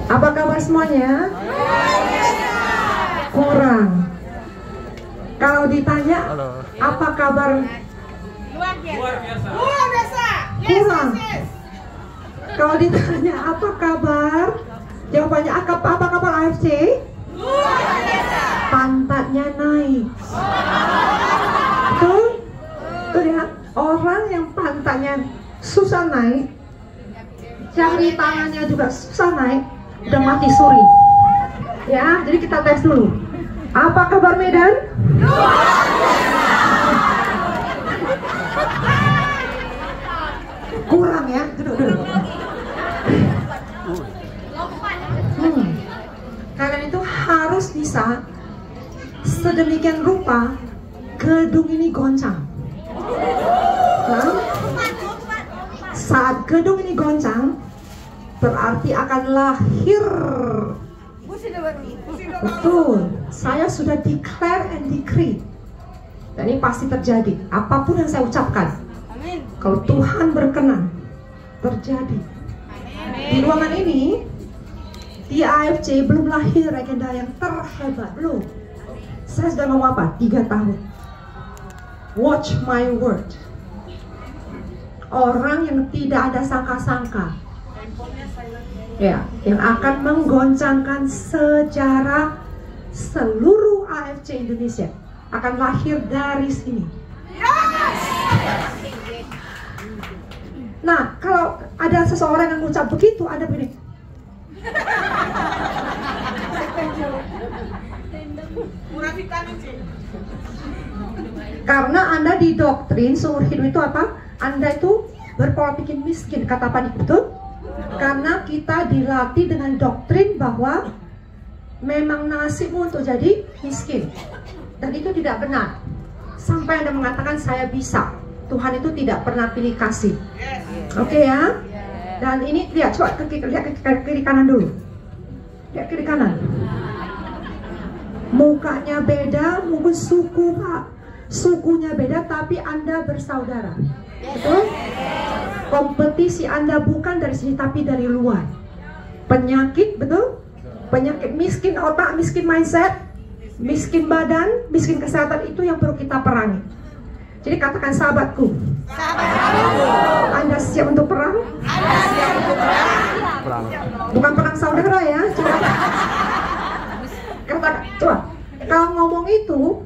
Apa kabar semuanya? Kurang. Kalau ditanya, apa kabar? Luar biasa. Luar biasa. Kurang. Kalau ditanya, apa kabar? Jawabannya, apa kabar AFC? Luar biasa. Pantatnya naik. Betul? Tuh lihat, orang yang pantatnya susah naik, jari tangannya juga susah naik, udah mati suri. Ya, jadi kita tes dulu. Apa kabar Medan? Kurang ya, duduk. Kalian itu harus bisa sedemikian rupa gedung ini goncang. Nah, saat gedung ini goncang, berarti akan lahir. Betul, saya sudah declare and decree. Dan ini pasti terjadi. Apapun yang saya ucapkan, kalau Tuhan berkenan, terjadi. Di ruangan ini, di AFC belum lahir agenda yang terhebat, belum. Saya sudah ngomong apa? 3 tahun. Watch my word. Orang yang tidak ada sangka-sangka, ya, yang akan menggoncangkan sejarah seluruh AFC Indonesia akan lahir dari sini. Nah, kalau ada seseorang yang mengucap begitu, Anda begini. Karena Anda didoktrin seumur hidup itu apa? Anda itu berpola pikir miskin, kata Pak Dik, betul? Karena kita dilatih dengan doktrin bahwa memang nasibmu untuk jadi miskin. Dan itu tidak benar. Sampai Anda mengatakan saya bisa. Tuhan itu tidak pernah pilih kasih. Oke ya? Dan ini lihat, coba lihat ke kiri kanan dulu. Lihat kiri kanan. Mukanya beda, mungkin suku Pak. Sukunya beda, tapi Anda bersaudara. Betul? Kompetisi Anda bukan dari sini, tapi dari luar. Penyakit, betul? Penyakit miskin otak, miskin mindset, miskin badan, miskin kesehatan, itu yang perlu kita perangi. Jadi katakan, sahabatku, Anda siap untuk perang? Anda siap untuk perang? Bukan perang saudara ya. Coba, kalau ngomong itu,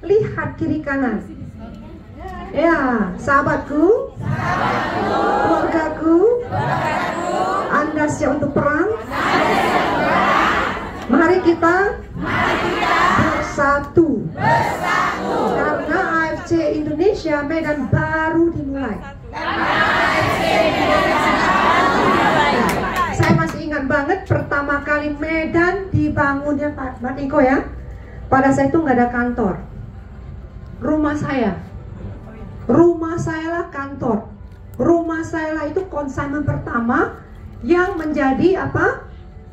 lihat kiri kanan. Ya, sahabatku, keluargaku, Anda siap untuk perang? Mari kita bersatu. Karena AFC Indonesia Medan baru dimulai. Saya masih ingat banget pertama kali Medan dibangunnya Pak Niko ya. Pada saya itu nggak ada kantor. Rumah saya lah kantor. Rumah saya lah itu konsignment pertama yang menjadi apa?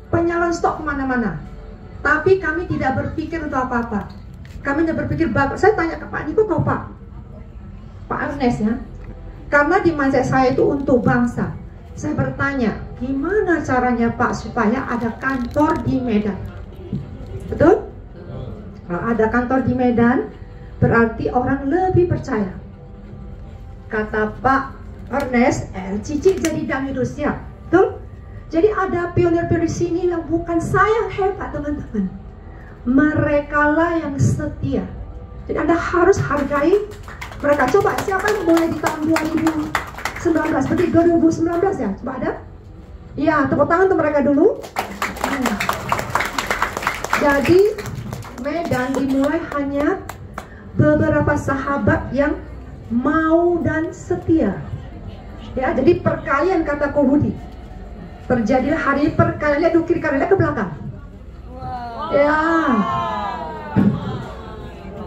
Penyalon stok kemana-mana. Tapi kami tidak berpikir untuk apa-apa. Kami tidak berpikir bagus. Saya tanya ke Pak Niko atau Pak Ernest ya. Karena di mindset saya itu untuk bangsa. Saya bertanya, gimana caranya Pak supaya ada kantor di Medan? Betul? Kalau ada kantor di Medan, berarti orang lebih percaya. Kata Pak Ernest, Cici jadi Dam Indonesia. Betul? Jadi ada pionir-pionir sini yang bukan saya hebat teman-teman. Mereka lah yang setia. Jadi Anda harus hargai mereka. Coba siapa yang mulai di tahun 2019? Berarti 2019 ya? Coba ada? Ya, tepuk tangan untuk mereka dulu. Jadi Medan dimulai hanya beberapa sahabat yang mau dan setia. Ya, jadi perkalian kata Kohudi. Terjadilah hari perkalian, lihat kiri kanan, lihat ke belakang. Ya.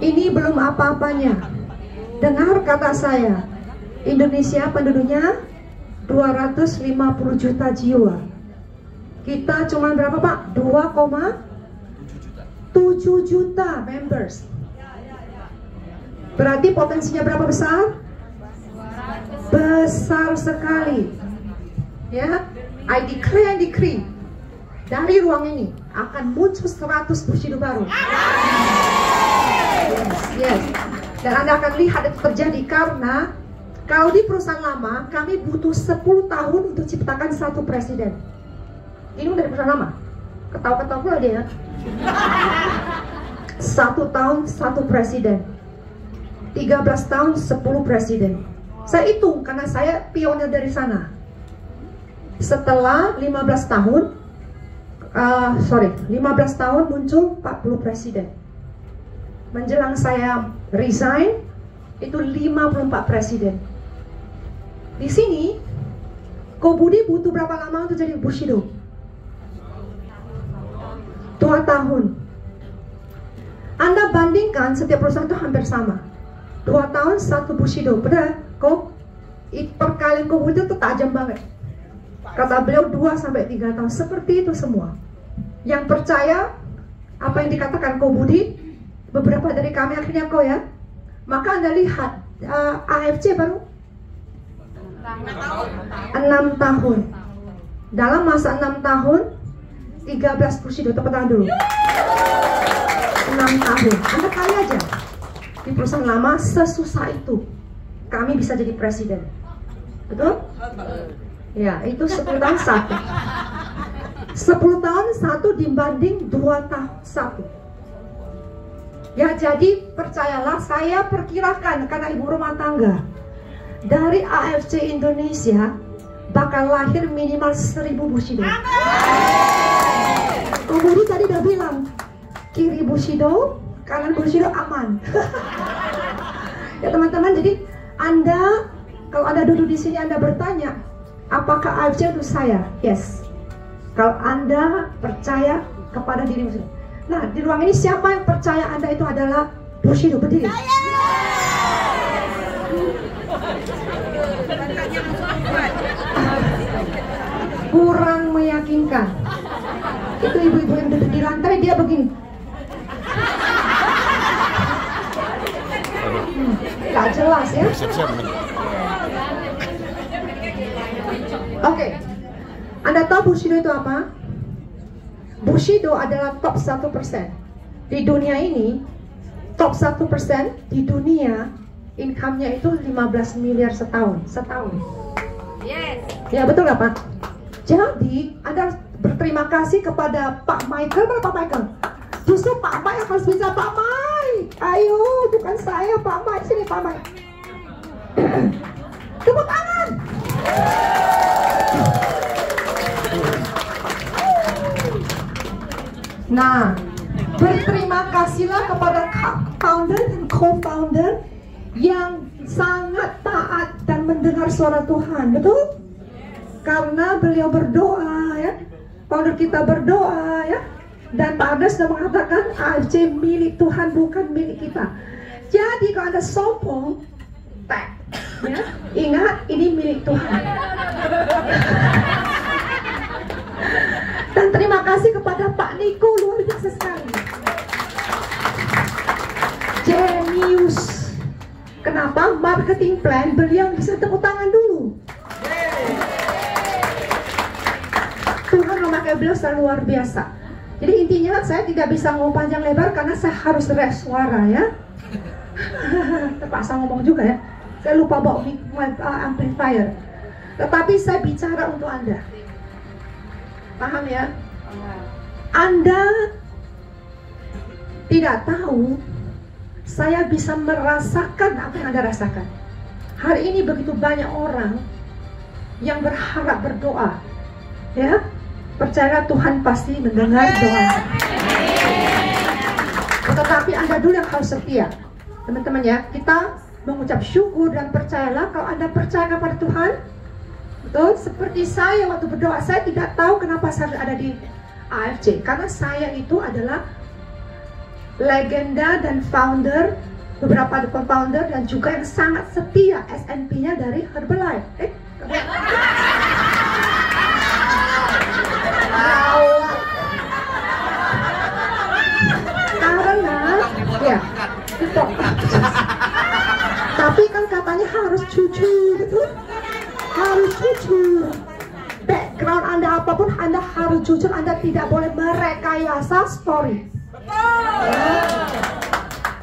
Ini belum apa-apanya. Dengar kata saya. Indonesia penduduknya 250 juta jiwa. Kita cuma berapa Pak? 2,7 juta members. Berarti potensinya berapa besar? Besar sekali. Ya, I declare and decree. dari ruang ini akan muncul 100 Bushido baru. Yes. Dan Anda akan lihat itu terjadi karena kalau di perusahaan lama kami butuh 10 tahun untuk ciptakan satu presiden. Ini dari perusahaan lama. Ketawa-ketawa pula dia. 1 tahun 1 presiden. 13 tahun 10 presiden. Saya hitung karena saya pionir dari sana. Setelah 15 tahun 15 tahun muncul 40 presiden. Menjelang saya resign itu 54 presiden. Di sini Ko Budi butuh berapa lama untuk jadi Bushido? 2 tahun. Anda bandingkan setiap perusahaan itu hampir sama. 2 tahun 1 Bushido. Benar kok? Perkalian Ko Budi itu tajam banget. Kata beliau 2-3 tahun. Seperti itu semua. Yang percaya apa yang dikatakan Ko Budi, beberapa dari kami akhirnya kok ya. Maka Anda lihat AFC baru 6 tahun. Dalam masa 6 tahun 13 Bushido. Tepuk tangan dulu. 6 tahun. Anda kali aja di perusahaan lama sesusah itu kami bisa jadi presiden. Betul? Ya, itu 10 tahun 1. 10 tahun 1 dibanding 2 tahun 1. Ya, jadi percayalah, saya perkirakan karena ibu rumah tangga dari AFC Indonesia bakal lahir minimal 1000 Bushido. Kemudian tadi udah bilang kiri Bushido, kanan Bushido aman. Ya teman-teman, jadi Anda kalau Anda duduk di sini Anda bertanya, apakah AFC itu saya? Yes. Kalau Anda percaya kepada diri Bushido. Nah, di ruang ini siapa yang percaya Anda itu adalah Bushido? Berdiri. Kurang meyakinkan. Itu ibu-ibu yang duduk di lantai, dia begini. Gak jelas ya. Oke. Anda tahu Bushido itu apa? Bushido adalah top 1%. Di dunia ini, top 1% di dunia income-nya itu 15 miliar setahun. Yes. Ya betul nggak Pak? Jadi Anda berterima kasih kepada Pak Michael. Mana Pak Michael? Justru Pak Mike harus bisa. Pak Mike, ayo, bukan saya, Pak Mike. Sini Pak Mike. Tepuk tangan. Nah, berterima kasihlah kepada founder dan co-founder yang sangat taat dan mendengar suara Tuhan, betul? Karena beliau berdoa ya, founder kita berdoa ya, dan Pak Arda sudah mengatakan AFC milik Tuhan, bukan milik kita. Jadi kalau Anda sombong, ya, ingat ini milik Tuhan. Dan terima kasih kepada Pak Niko, luar biasa sekali. Genius. Kenapa? Marketing plan beliau bisa tepuk tangan dulu. Tuhan memakai beliau secara luar biasa. Jadi intinya saya tidak bisa ngomong panjang lebar karena saya harus rest suara ya. Terpaksa ngomong juga ya. Saya lupa bawa amplifier. Tetapi saya bicara untuk Anda. Paham ya? Anda tidak tahu saya bisa merasakan apa yang Anda rasakan. Hari ini begitu banyak orang yang berharap berdoa. Ya, percaya Tuhan pasti mendengar doa. Tetapi Anda dulu yang harus setia. Teman-teman ya, kita mengucap syukur dan percayalah kalau Anda percaya kepada Tuhan. Betul, seperti saya waktu berdoa, saya tidak tahu kenapa saya ada di AFC. Karena saya itu adalah legenda dan founder, beberapa founder dan juga yang sangat setia SNP-nya dari Herbalife. Karena ya, tapi kan katanya harus jujur, betul? Harus jujur. Background Anda apapun, Anda harus jujur. Anda tidak boleh merekayasa story.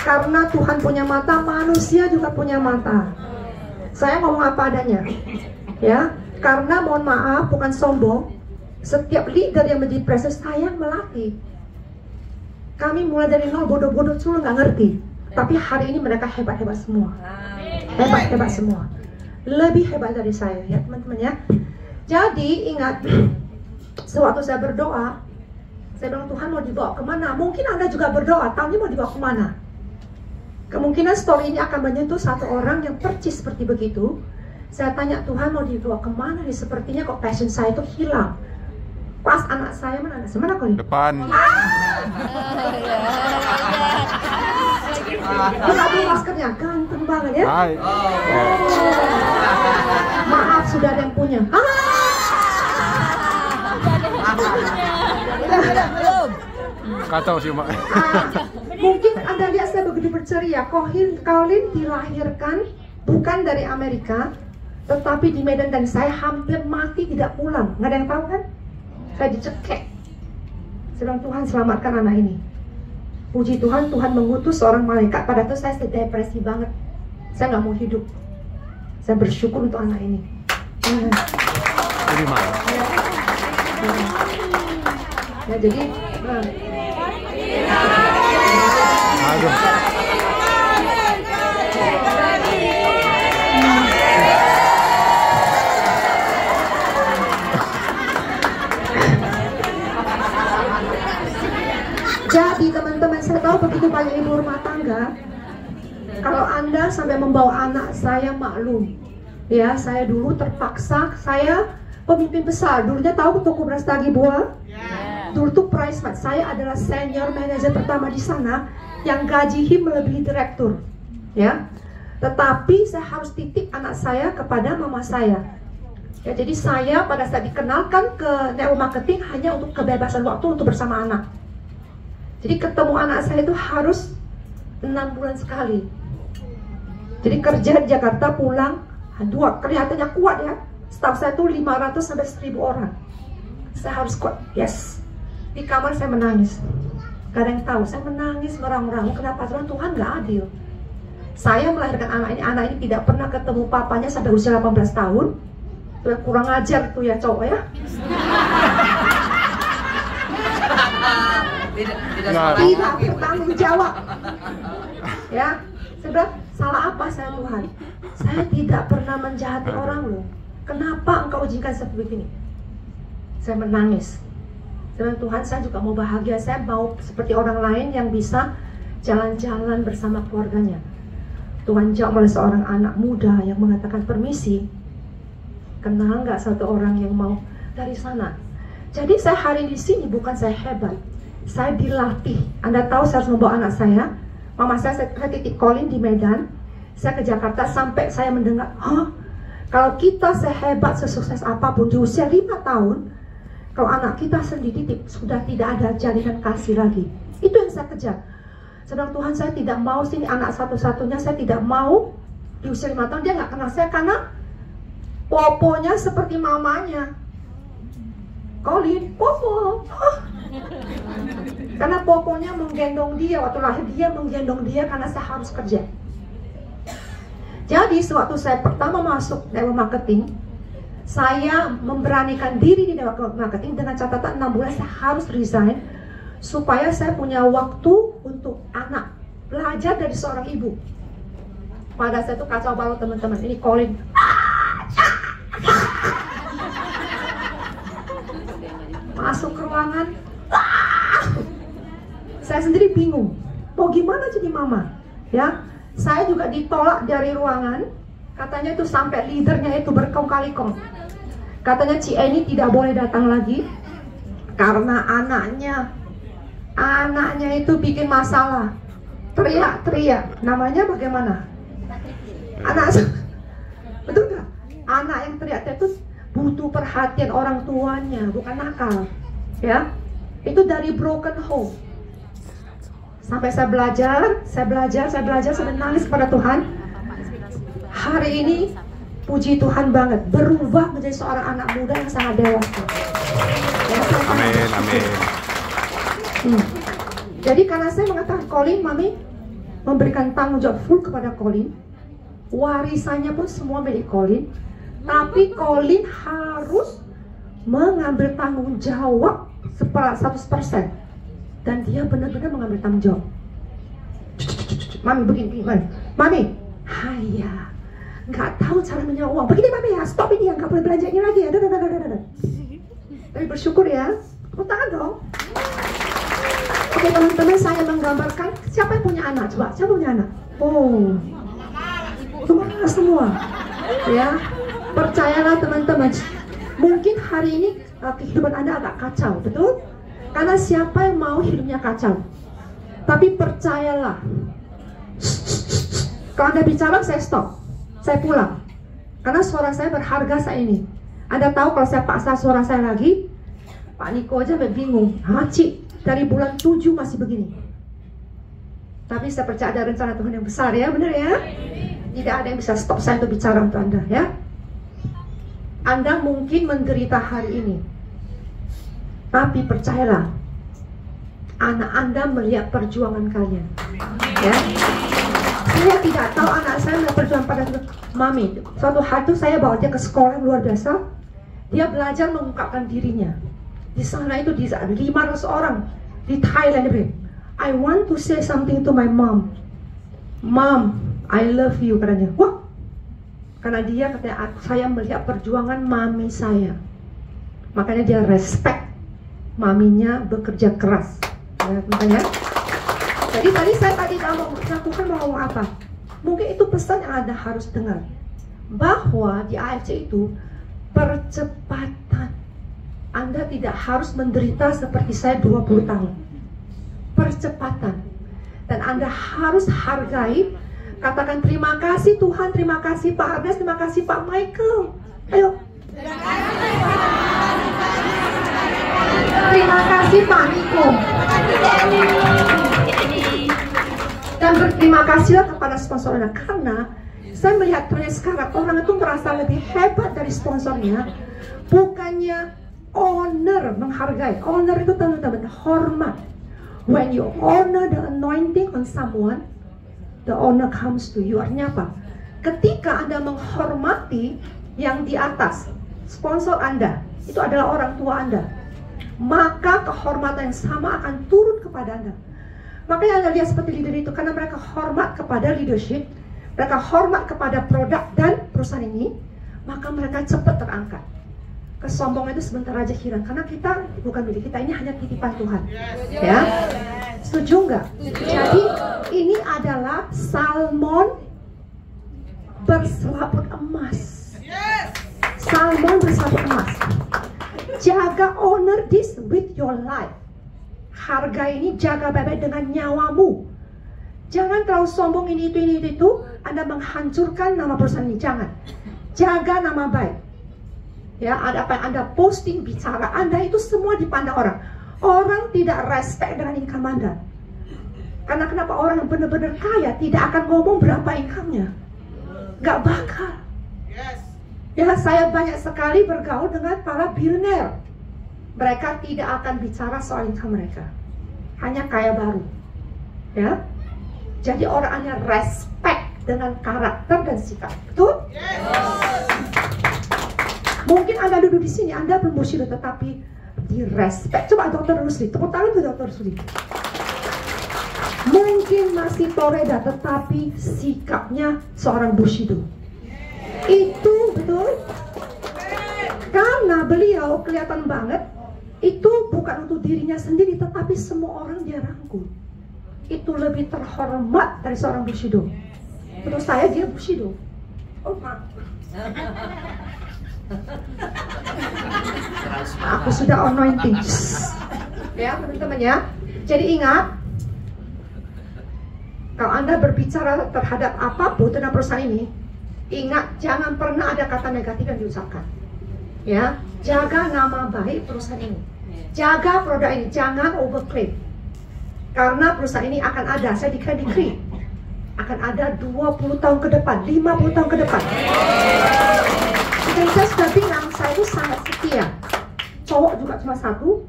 Karena Tuhan punya mata, manusia juga punya mata. Saya ngomong apa adanya, ya. Karena mohon maaf, bukan sombong. Setiap leader yang menjadi presiden, saya melatih. Kami mulai dari nol, bodoh-bodoh dulu nggak ngerti. Tapi hari ini mereka hebat-hebat semua. Hebat-hebat semua. Lebih hebat dari saya, ya teman-teman ya. Jadi ingat, sewaktu saya berdoa, saya bilang, Tuhan mau dibawa kemana? Mungkin Anda juga berdoa, tahun ini mau dibawa kemana? Kemungkinan story ini akan menyentuh satu orang yang percis seperti begitu. Saya tanya, Tuhan mau dibawa kemana nih? Sepertinya kok passion saya itu hilang. Pas anak saya mana? Anak saya mana kok? Depan. Buka dulu maskernya, ganteng banget ya. Hai. Maaf, sudah ada yang punya. Kacau sih, Mak. Mungkin Anda lihat saya begitu berceria. Colin dilahirkan bukan dari Amerika, tetapi di Medan, dan saya hampir mati tidak pulang. Nggak ada yang tahu kan? Saya dicekek. Saya bilang, Tuhan selamatkan anak ini. Puji Tuhan, Tuhan mengutus seorang malaikat. Pada itu saya depresi banget. Saya nggak mau hidup. Saya bersyukur untuk anak ini. Terima. Ya, jadi Aduh. jadi teman-teman, saya tahu begitu banyak ibu rumah tangga. Kalau Anda sampai membawa anak, saya maklum. Ya, saya dulu terpaksa, saya pemimpin besar. Dulunya tahu toko beras tagi buah? Dulu tuh price match. Saya adalah senior manager pertama di sana yang gaji melebihi direktur. Ya, tetapi saya harus titip anak saya kepada mama saya. Ya, jadi saya pada saat dikenalkan ke network marketing hanya untuk kebebasan waktu untuk bersama anak. Jadi ketemu anak saya itu harus 6 bulan sekali. Jadi kerja di Jakarta, pulang, dua, kelihatannya kuat ya. Staff saya itu 500 sampai 1000 orang. Saya harus kuat, yes. Di kamar saya menangis. Gak ada yang tahu, saya menangis merang-rang. Kenapa Tuhan nggak adil? Saya melahirkan anak ini tidak pernah ketemu papanya sampai usia 18 tahun. Kurang ajar tuh ya cowok ya. Tidak bertanggung jawab. Ya, saya bilang, salah apa saya Tuhan? Saya tidak pernah menjahati orang loh. Kenapa engkau izinkan seperti ini? Saya menangis. Saya bilang, Tuhan, saya juga mau bahagia. Saya mau seperti orang lain yang bisa jalan-jalan bersama keluarganya. Tuhan jawab oleh seorang anak muda yang mengatakan, permisi, kenal nggak satu orang yang mau dari sana? Jadi saya hari di sini bukan saya hebat. Saya dilatih. Anda tahu saya harus membawa anak saya. Mama saya titip Colin di Medan. Saya ke Jakarta sampai saya mendengar, kalau kita sehebat, sesukses apapun di usia 5 tahun, kalau anak kita sendiri sudah tidak ada jalinan kasih lagi. Itu yang saya kejar. Sedang Tuhan, saya tidak mau sini anak satu-satunya, saya tidak mau di usia 5 tahun dia nggak kenal saya karena poponya seperti mamanya. Colin, popo. Karena poponya menggendong dia, waktu lahir dia menggendong dia karena saya harus kerja. Jadi sewaktu saya pertama masuk network marketing, saya memberanikan diri di network marketing dengan catatan 6 bulan saya harus resign supaya saya punya waktu untuk anak, belajar dari seorang ibu. Pada saat itu kacau balau teman-teman. Ini Colin. Masuk ke ruangan. Saya sendiri bingung. Mau gimana jadi mama? Ya, saya juga ditolak dari ruangan. Katanya itu sampai leadernya itu berkong-kali kong. Katanya Ci Eni tidak boleh datang lagi karena anaknya itu bikin masalah. Teriak-teriak. Namanya bagaimana? Anak, betul nggak? Anak yang teriak-teriak itu butuh perhatian orang tuanya, bukan nakal. Ya, itu dari broken home. Sampai saya belajar, saya nangis kepada Tuhan. Hari ini puji Tuhan banget, berubah menjadi seorang anak muda yang sangat dewasa. Amin, amin. Jadi karena saya mengatakan Colin, Mami memberikan tanggung jawab full kepada Colin, warisannya pun semua milik Colin, tapi Colin harus mengambil tanggung jawab 100%, dan dia benar-benar mengambil tanggung jawab. Mami begini, Mami, haya, nggak tahu cara menyewa uang. Begini Mami ya, stop ini ya, nggak boleh belanja ini lagi ya. Tapi bersyukur ya, tepuk tangan dong. Oke teman-teman, saya menggambarkan siapa yang punya anak, coba, siapa punya anak? Oh, semua, ya. Percayalah teman-teman, mungkin hari ini kehidupan Anda agak kacau, betul? Karena siapa yang mau hidupnya kacau? Tapi percayalah, kalau Anda bicara, saya stop, saya pulang. Karena suara saya berharga saat ini. Anda tahu kalau saya paksa suara saya lagi, Pak Niko aja bingung. Cik, dari bulan 7 masih begini. Tapi saya percaya ada rencana Tuhan yang besar ya, benar ya? Tidak ada yang bisa stop saya untuk bicara untuk Anda ya. Anda mungkin menderita hari ini, tapi percayalah, anak Anda melihat perjuangan kalian ya. Saya tidak tahu anak saya melihat perjuangan pada Mami. Suatu hari itu saya bawa dia ke sekolah luar biasa. Dia belajar mengungkapkan dirinya. Di sana itu 500 orang di Thailand. I want to say something to my mom. Mom, I love you, katanya. Wah, karena dia katanya, saya melihat perjuangan mami saya. Makanya dia respect maminya bekerja keras. Ya. Jadi tadi saya mau Tuhan mau ngomong apa? Mungkin itu pesan yang Anda harus dengar. Bahwa di AFC itu percepatan. Anda tidak harus menderita seperti saya 20 tahun. Percepatan. Dan Anda harus hargai. Katakan terima kasih Tuhan, terima kasih Pak Ernest, terima kasih Pak Michael. Ayo. Terima kasih Pak Niko. Dan berterima kasihlah kepada sponsor Anda. Karena saya melihat ternyata sekarang orang itu merasa lebih hebat dari sponsornya. Bukannya honor, menghargai. Honor itu teman-teman, hormat. When you honor the anointing on someone, the honor comes to you. Artinya apa? Ketika Anda menghormati yang di atas, sponsor Anda, itu adalah orang tua Anda, maka kehormatan yang sama akan turun kepada Anda. Makanya Anda lihat seperti leader itu, karena mereka hormat kepada leadership, mereka hormat kepada produk dan perusahaan ini, maka mereka cepat terangkat. Kesombongan itu sebentar aja hilang, karena kita bukan milik kita, ini hanya titipan Tuhan. Ya, setuju nggak? Jadi ini adalah salmon berselaput emas. Salmon berselaput emas. Jaga, honor this with your life. Harga ini jaga baik-baik dengan nyawamu. Jangan terlalu sombong ini itu. Anda menghancurkan nama perusahaan ini. Jangan. Jaga nama baik. Ya, ada apa yang Anda posting, bicara Anda itu semua dipandang orang. Orang tidak respect dengan income Anda. Karena kenapa? Orang yang benar-benar kaya tidak akan ngomong berapa income-nya. Gak bakal. Ya, saya banyak sekali bergaul dengan para billionaire. Mereka tidak akan bicara soal income mereka. Hanya kaya baru. Ya. Jadi orang hanya respect dengan karakter dan sikap. Betul? Mungkin Anda duduk di sini, Anda belum Bushido, tetapi di respect. Coba Dr. Rusli, tepuk tangan ke Dr. Rusli. Mungkin masih toreda, tetapi sikapnya seorang Bushido. Itu betul. Karena beliau kelihatan banget, itu bukan untuk dirinya sendiri, tetapi semua orang dia rangkul. Itu lebih terhormat dari seorang Bushido. Menurut saya dia Bushido. Oh, maaf. Aku sudah anointing. Ya teman-teman ya. Jadi ingat, kalau Anda berbicara terhadap apapun tentang perusahaan ini, ingat jangan pernah ada kata negatif yang diucapkan. Ya, jaga nama baik perusahaan ini. Jaga produk ini, jangan overclaim. Karena perusahaan ini akan ada, saya declare, akan ada 20 tahun ke depan, 50 tahun ke depan. Dan saya sudah bilang, saya itu sangat setia. Cowok juga cuma satu,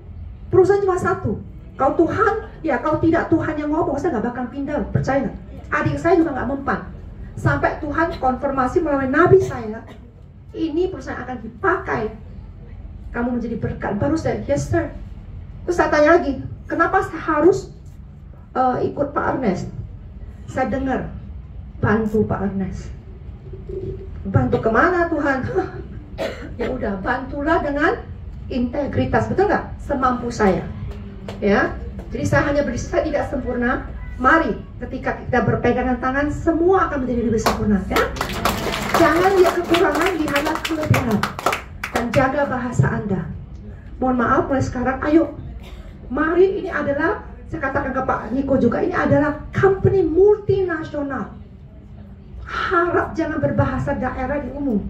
perusahaan cuma satu. Kalau Tuhan, ya kalau tidak Tuhan yang ngomong, saya nggak bakal pindah, percaya nggak? Adik saya juga nggak mempan. Sampai Tuhan konfirmasi melalui nabi saya, ini perusahaan akan dipakai. Kamu menjadi berkat. Baru saya, yes sir. Terus saya tanya lagi, kenapa saya harus ikut Pak Ernest? Saya dengar, bantu Pak Ernest. Bantu kemana Tuhan? Ya udah, bantulah dengan integritas, betul nggak? Semampu saya. Ya, jadi saya hanya saya tidak sempurna. Mari, ketika kita berpegangan tangan, semua akan menjadi lebih sempurna. Ya? Jangan lihat kekurangan, lihatlah kelebihan. Dan jaga bahasa Anda. Mohon maaf, mulai sekarang, ayo. Mari, ini adalah, saya katakan ke Pak Niko juga, ini adalah company multinasional. Harap jangan berbahasa daerah di umum.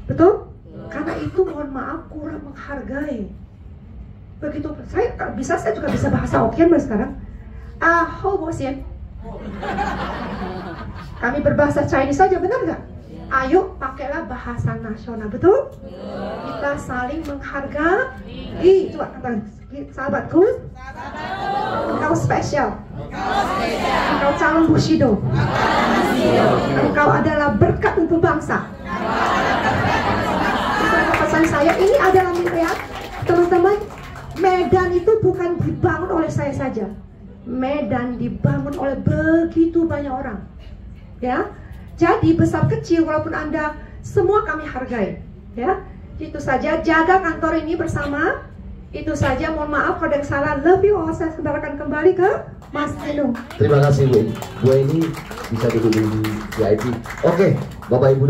Betul? Karena itu mohon maaf kurang menghargai. Begitu saya juga bisa bahasa Hokkien sekarang. Ho bosin. Kami berbahasa Chinese saja, benar nggak? Ayo pakailah bahasa nasional, betul? Kita saling menghargai. Coba katakan, sahabatku, engkau spesial. Engkau calon Bushido. Engkau adalah berkat untuk bangsa. Pesan saya ini adalah melihat teman-teman, Medan itu bukan dibangun oleh saya saja. Medan dibangun oleh begitu banyak orang. Ya. Jadi besar kecil walaupun Anda semua kami hargai. Ya. Itu saja, jaga kantor ini bersama. Itu saja, mohon maaf kalau ada yang salah. Love you all. Saya kembalikan kembali ke Mas Nino. Terima kasih Bu. Bu ini bisa duduk di VIP. Oke, Bapak Ibu.